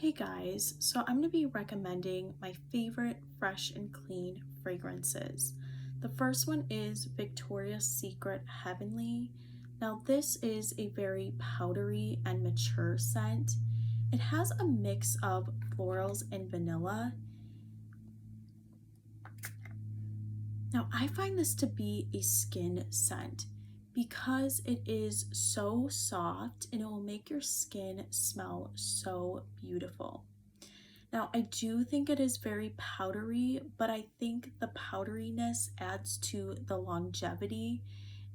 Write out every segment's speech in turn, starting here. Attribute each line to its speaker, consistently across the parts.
Speaker 1: Hey guys, so I'm going to be recommending my favorite fresh and clean fragrances. The first one is Victoria's Secret Heavenly. Now, this is a very powdery and mature scent. It has a mix of florals and vanilla. Now, I find this to be a skin scent because it is so soft and it will make your skin smell so beautiful. Now, I do think it is very powdery, but I think the powderiness adds to the longevity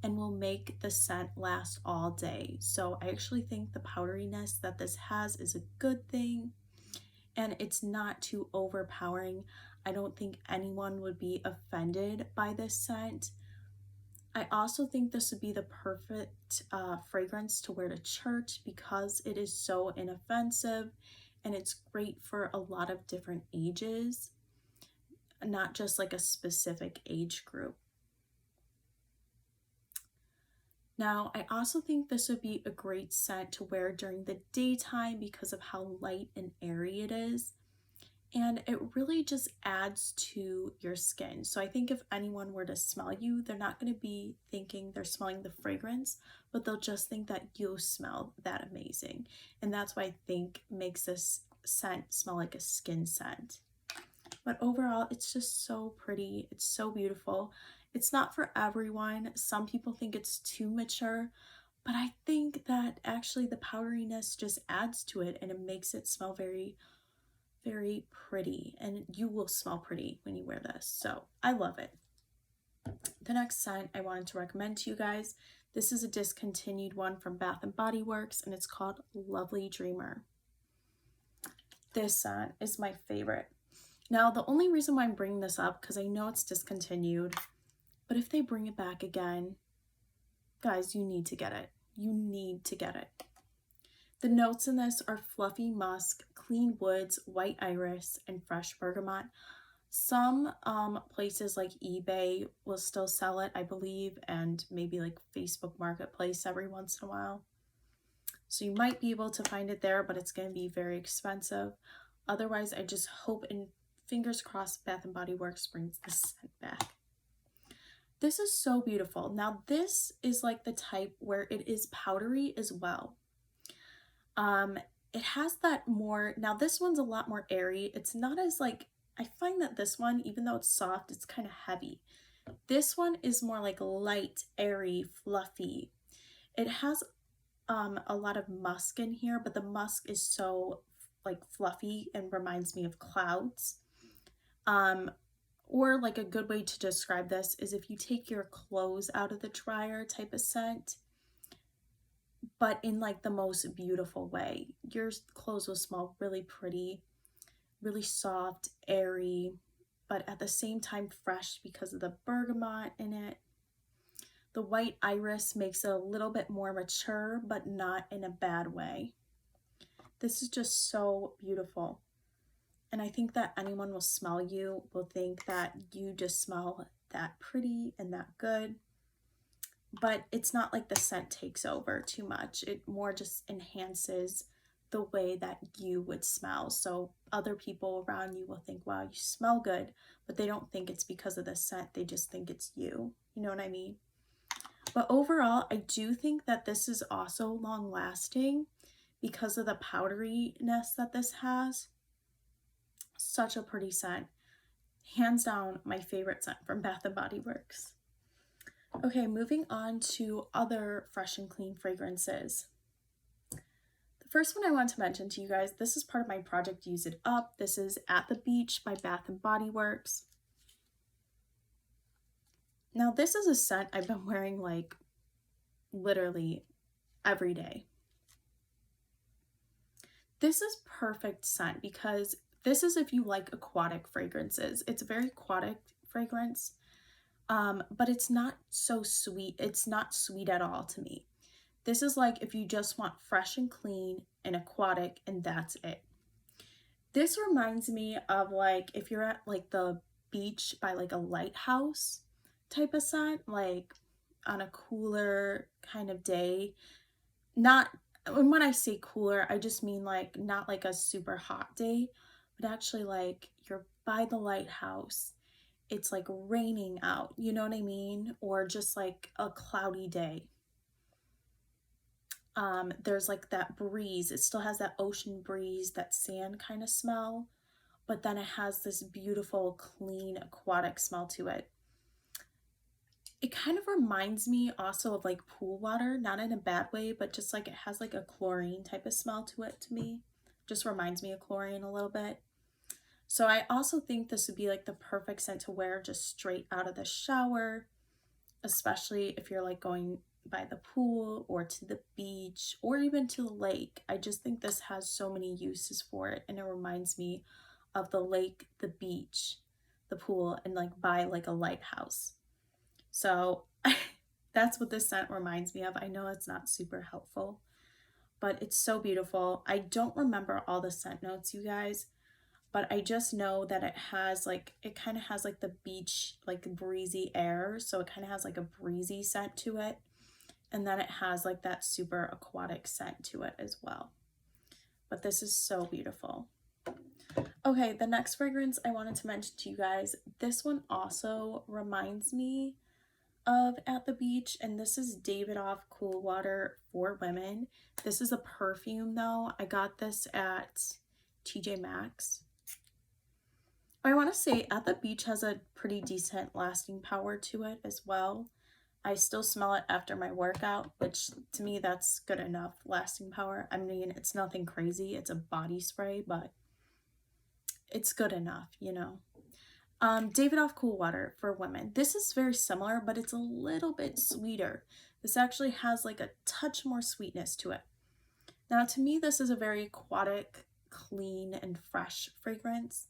Speaker 1: and will make the scent last all day. So I actually think the powderiness that this has is a good thing, and it's not too overpowering. I don't think anyone would be offended by this scent. I also think this would be the perfect fragrance to wear to church because it is so inoffensive and it's great for a lot of different ages, not just like a specific age group. Now, I also think this would be a great scent to wear during the daytime because of how light and airy it is. And it really just adds to your skin. So I think if anyone were to smell you, they're not going to be thinking they're smelling the fragrance, but they'll just think that you smell that amazing. And that's why I think makes this scent smell like a skin scent. But overall, it's just so pretty. It's so beautiful. It's not for everyone. Some people think it's too mature, but I think that actually the powderiness just adds to it and it makes it smell very pretty, and you will smell pretty when you wear this. So I love it. The next scent I wanted to recommend to you guys, this is a discontinued one from Bath and Body Works, and it's called Lovely Dreamer. This scent is my favorite. Now, the only reason why I'm bringing this up, because I know it's discontinued, but if they bring it back again, guys, you need to get it. You need to get it. The notes in this are fluffy musk, clean woods, white iris, and fresh bergamot. Some places like eBay will still sell it, I believe, and maybe like Facebook Marketplace every once in a while. So you might be able to find it there, but it's going to be very expensive. Otherwise, I just hope and fingers crossed Bath and Body Works brings this scent back. This is so beautiful. Now, this is like the type where it is powdery as well. It has that more, now this one's a lot more airy. It's not as like, I find that this one, even though it's soft, it's kind of heavy. This one is more like light, airy, fluffy. It has a lot of musk in here, but the musk is so like fluffy and reminds me of clouds. Or like a good way to describe this is if you take your clothes out of the dryer type of scent, but in like the most beautiful way. Your clothes will smell really pretty, really soft, airy, but at the same time fresh because of the bergamot in it. The white iris makes it a little bit more mature, but not in a bad way. This is just so beautiful. And I think that anyone will smell you will think that you just smell that pretty and that good. But it's not like the scent takes over too much. It more just enhances the way that you would smell. So other people around you will think, wow, you smell good, but they don't think it's because of the scent. They just think it's you. You know what I mean? But overall, I do think that this is also long lasting because of the powderiness that this has. Such a pretty scent. Hands down, my favorite scent from Bath and Body Works. Okay, moving on to other fresh and clean fragrances. The first one I want to mention to you guys, this is part of my project Use It Up. This is At the Beach by Bath and Body Works. Now, this is a scent I've been wearing like literally every day. This is perfect scent because this is if you like aquatic fragrances. It's a very aquatic fragrance. But it's not so sweet. It's not sweet at all to me. This is like if you just want fresh and clean and aquatic and that's it. This reminds me of like if you're at like the beach by like a lighthouse type of scent, like on a cooler kind of day. Not And when I say cooler, I just mean like not like a super hot day, but actually like you're by the lighthouse. It's like raining out, you know what I mean? Or just like a cloudy day. There's like that breeze. It still has that ocean breeze, that sand kind of smell, but then it has this beautiful, clean, aquatic smell to it. It kind of reminds me also of like pool water, not in a bad way, but just like it has like a chlorine type of smell to it to me. Just reminds me of chlorine a little bit. So I also think this would be like the perfect scent to wear just straight out of the shower, especially if you're like going by the pool or to the beach or even to the lake. I just think this has so many uses for it, and it reminds me of the lake, the beach, the pool, and like by like a lighthouse. So that's what this scent reminds me of. I know it's not super helpful, but it's so beautiful. I don't remember all the scent notes, you guys, but I just know that it has like, it kind of has like the beach, like breezy air. So it kind of has like a breezy scent to it. And then it has like that super aquatic scent to it as well. But this is so beautiful. Okay, the next fragrance I wanted to mention to you guys, this one also reminds me of At the Beach, and this is Davidoff Cool Water for Women. This is a perfume though. I got this at TJ Maxx. I want to say At the Beach has a pretty decent lasting power to it as well. I still smell it after my workout, which to me that's good enough lasting power. I mean, it's nothing crazy. It's a body spray, but it's good enough, you know. Davidoff Cool Water for Women. This is very similar, but it's a little bit sweeter. This actually has like a touch more sweetness to it. Now, to me, this is a very aquatic, clean, and fresh fragrance.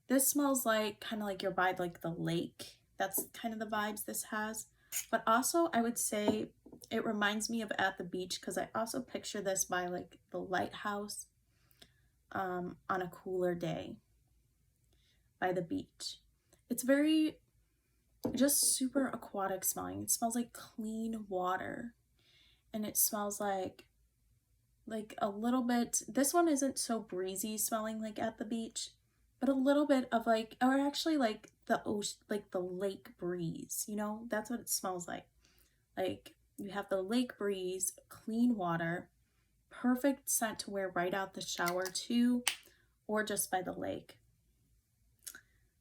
Speaker 1: This smells like kind of like you're by like the lake. That's kind of the vibes this has. But also, I would say it reminds me of At the Beach because I also picture this by like the lighthouse on a cooler day by the beach. It's very just super aquatic smelling. It smells like clean water, and it smells like a little bit, this one isn't so breezy smelling like At the Beach, but a little bit of like, or actually like the ocean, like the lake breeze, you know, that's what it smells like. Like you have the lake breeze, clean water, perfect scent to wear right out the shower too, or just by the lake.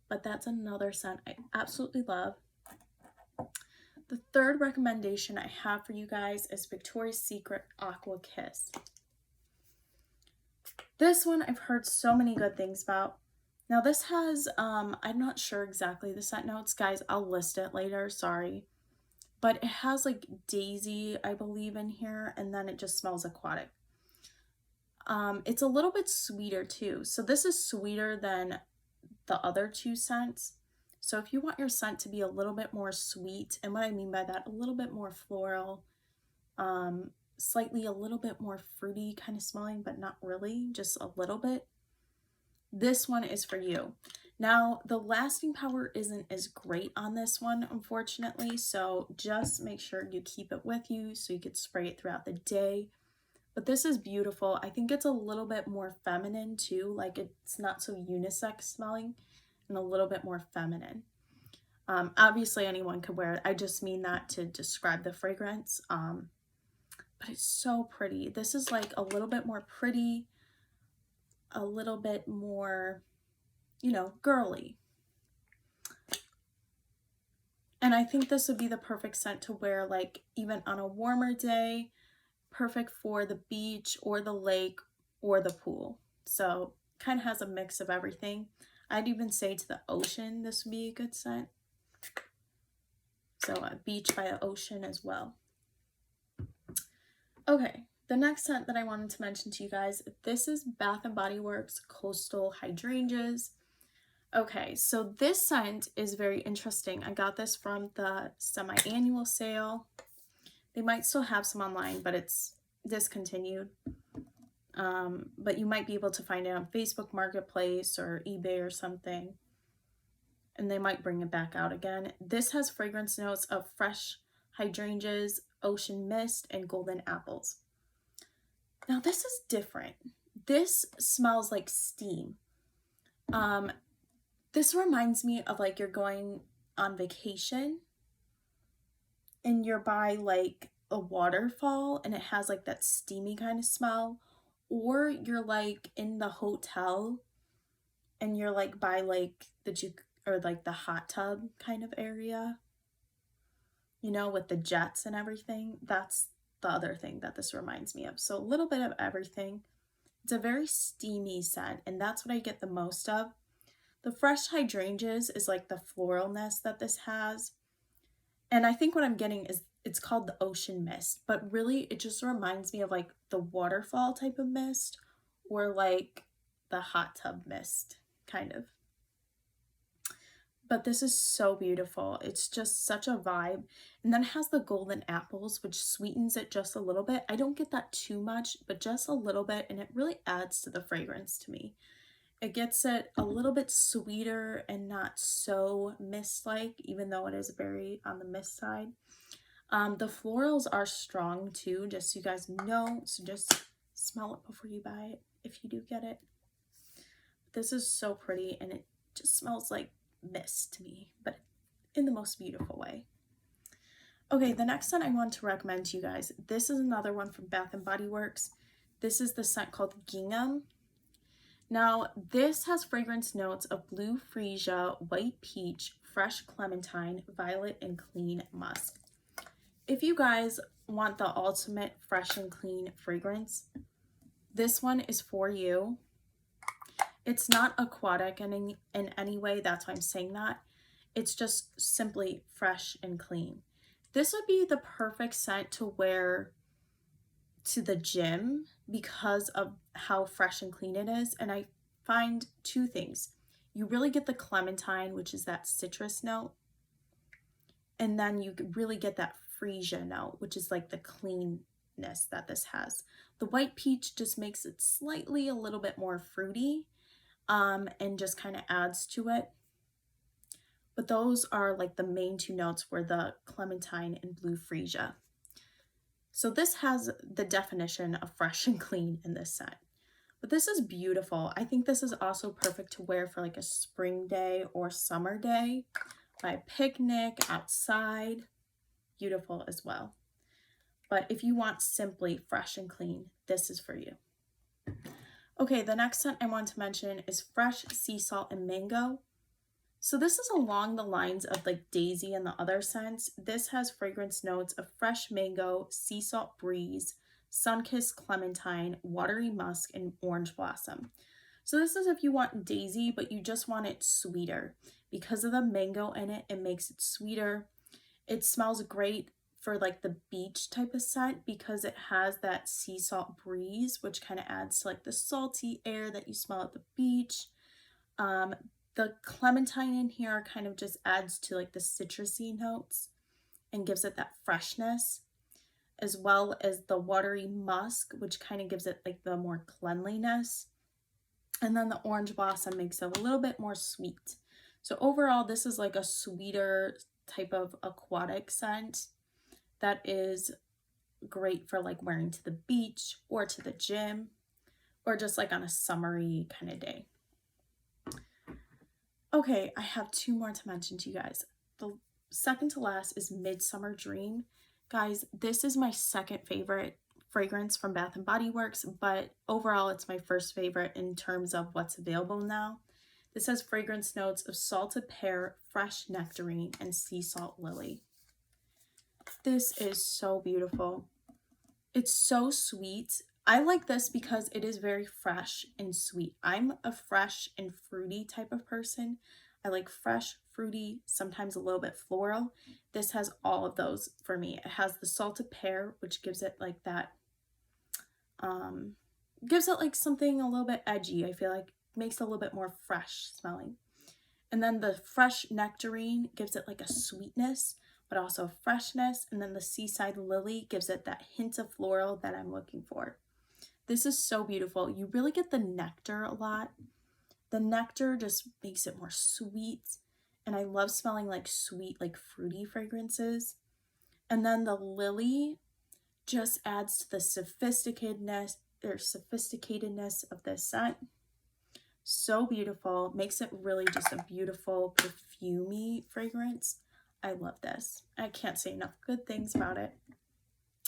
Speaker 1: But that's another scent I absolutely love. The third recommendation I have for you guys is Victoria's Secret Aqua Kiss. This one I've heard so many good things about. Now this has, I'm not sure exactly the scent notes, guys, I'll list it later, sorry. But it has like daisy, I believe, in here, and then it just smells aquatic. It's a little bit sweeter too. So this is sweeter than the other two scents. So if you want your scent to be a little bit more sweet, and what I mean by that, a little bit more floral, slightly a little bit more fruity kind of smelling, but not really, just a little bit, this one is for you. Now, the lasting power isn't as great on this one, unfortunately, so just make sure you keep it with you so you could spray it throughout the day. But this is beautiful. I think it's a little bit more feminine too, like it's not so unisex smelling and a little bit more feminine. Obviously anyone could wear it. I just mean that to describe the fragrance. But it's so pretty. This is like a little bit more pretty, a little bit more, you know, girly. And I think this would be the perfect scent to wear like even on a warmer day, perfect for the beach or the lake or the pool. So kind of has a mix of everything. I'd even say to the ocean, this would be a good scent. So a beach by the ocean as well. Okay, the next scent that I wanted to mention to you guys, this is Bath & Body Works Coastal Hydrangeas. Okay, so this scent is very interesting. I got this from the semi-annual sale. They might still have some online, but it's discontinued. But you might be able to find it on Facebook Marketplace or eBay or something. And they might bring it back out again. This has fragrance notes of fresh hydrangeas, ocean mist, and golden apples. Now this is different. This smells like steam. This reminds me of like you're going on vacation and you're by like a waterfall and it has like that steamy kind of smell, or you're like in the hotel and you're like by like the juke or like the hot tub kind of area, you know, with the jets and everything. That's the other thing that this reminds me of. So a little bit of everything. It's a very steamy scent, and that's what I get the most of. The fresh hydrangeas is like the floralness that this has. And I think what I'm getting is it's called the ocean mist, but really it just reminds me of like the waterfall type of mist or like the hot tub mist, kind of. But this is so beautiful. It's just such a vibe. And then it has the golden apples, which sweetens it just a little bit. I don't get that too much, but just a little bit, and it really adds to the fragrance to me. It gets it a little bit sweeter and not so mist-like, even though it is very on the mist side. The florals are strong too, just so you guys know. So just smell it before you buy it, if you do get it. This is so pretty, and it just smells like mist to me, but in the most beautiful way. Okay, the next scent I want to recommend to you guys, this is another one from Bath & Body Works. This is the scent called Gingham. Now, this has fragrance notes of blue freesia, white peach, fresh clementine, violet, and clean musk. If you guys want the ultimate fresh and clean fragrance, this one is for you. It's not aquatic in any way, that's why I'm saying that. It's just simply fresh and clean. This would be the perfect scent to wear to the gym because of how fresh and clean it is. And I find two things. You really get the clementine, which is that citrus note. And then you really get that freesia note, which is like the cleanness that this has. The white peach just makes it slightly a little bit more fruity. And just kind of adds to it. But those are like the main two notes were the clementine and blue freesia. So this has the definition of fresh and clean in this scent. But this is beautiful. I think this is also perfect to wear for like a spring day or summer day, by a picnic, outside. Beautiful as well. But if you want simply fresh and clean, this is for you. Okay, the next scent I want to mention is fresh sea salt and mango. So this is along the lines of like daisy and the other scents. This has fragrance notes of fresh mango, sea salt breeze, sun-kissed clementine, watery musk, and orange blossom. So this is if you want daisy, but you just want it sweeter. Because of the mango in it, it makes it sweeter. It smells great for like the beach type of scent because it has that sea salt breeze, which kind of adds to like the salty air that you smell at the beach. The clementine in here kind of just adds to like the citrusy notes and gives it that freshness, as well as the watery musk, which kind of gives it like the more cleanliness. And then the orange blossom makes it a little bit more sweet. So overall, this is like a sweeter type of aquatic scent that is great for like wearing to the beach or to the gym or just like on a summery kind of day. Okay, I have two more to mention to you guys. The second to last is Midsummer Dream. Guys, this is my second favorite fragrance from Bath & Body Works, but overall it's my first favorite in terms of what's available now. This has fragrance notes of salted pear, fresh nectarine, and sea salt lily. This is so beautiful. It's so sweet. I like this because it is very fresh and sweet. I'm a fresh and fruity type of person. I like fresh, fruity, sometimes a little bit floral. This has all of those for me. It has the salted pear, which gives it like that, gives it like something a little bit edgy. I feel like makes it a little bit more fresh smelling. And then the fresh nectarine gives it like a sweetness, but also freshness. And then the seaside lily gives it that hint of floral that I'm looking for. This is so beautiful. You really get the nectar a lot. The nectar just makes it more sweet. And I love smelling like sweet, like fruity fragrances. And then the lily just adds to the sophisticatedness sophisticatedness of this scent. So beautiful. Makes it really just a beautiful perfumey fragrance. I love this. I can't say enough good things about it.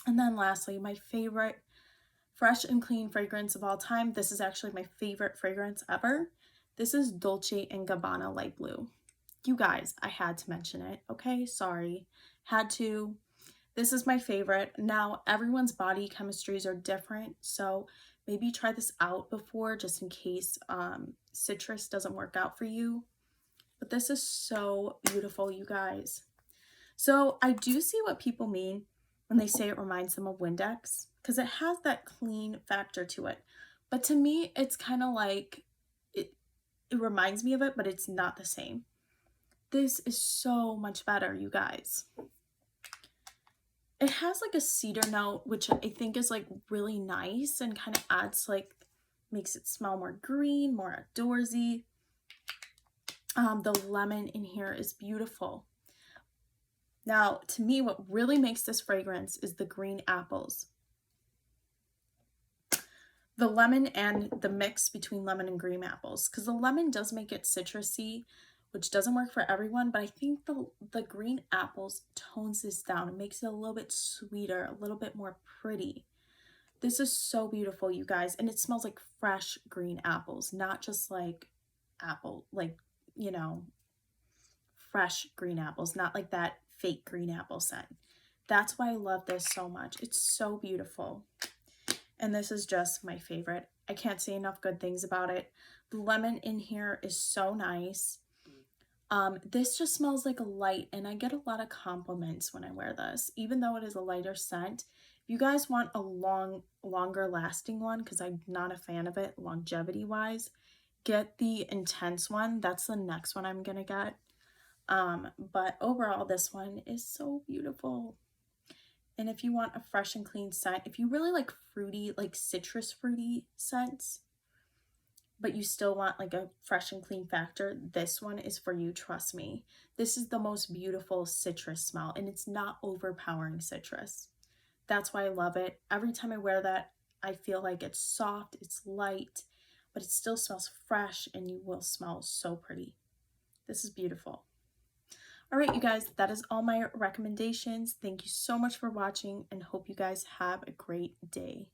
Speaker 1: And then lastly, my favorite fresh and clean fragrance of all time. This is actually my favorite fragrance ever. This is Dolce and Gabbana Light Blue. You guys, I had to mention it. Okay, sorry. Had to. This is my favorite. Now, everyone's body chemistries are different, so maybe try this out before just in case citrus doesn't work out for you. But this is so beautiful, you guys. So I do see what people mean when they say it reminds them of Windex, because it has that clean factor to it. But to me, it's kind of like, it reminds me of it, but it's not the same. This is so much better, you guys. It has like a cedar note, which I think is like really nice and kind of adds like, makes it smell more green, more outdoorsy. The lemon in here is beautiful. Now, to me, what really makes this fragrance is the green apples. The lemon and the mix between lemon and green apples, because the lemon does make it citrusy, which doesn't work for everyone, but I think the green apples tones this down. It makes it a little bit sweeter, a little bit more pretty. This is so beautiful, you guys, and it smells like fresh green apples, not just like apple, like, you know, fresh green apples, not like that fake green apple scent. That's why I love this so much. It's so beautiful. And this is just my favorite. I can't say enough good things about it. The lemon in here is so nice. This just smells like a light, and I get a lot of compliments when I wear this, even though it is a lighter scent. If you guys want a longer lasting one, because I'm not a fan of it longevity wise, get the intense one. That's the next one I'm gonna get. But overall, this one is so beautiful. And if you want a fresh and clean scent, if you really like fruity, like citrus fruity scents, but you still want like a fresh and clean factor, this one is for you, trust me. This is the most beautiful citrus smell, and it's not overpowering citrus. That's why I love it. Every time I wear that, I feel like it's soft, it's light, but it still smells fresh, and you will smell so pretty. This is beautiful. All right, you guys, that is all my recommendations. Thank you so much for watching, and hope you guys have a great day.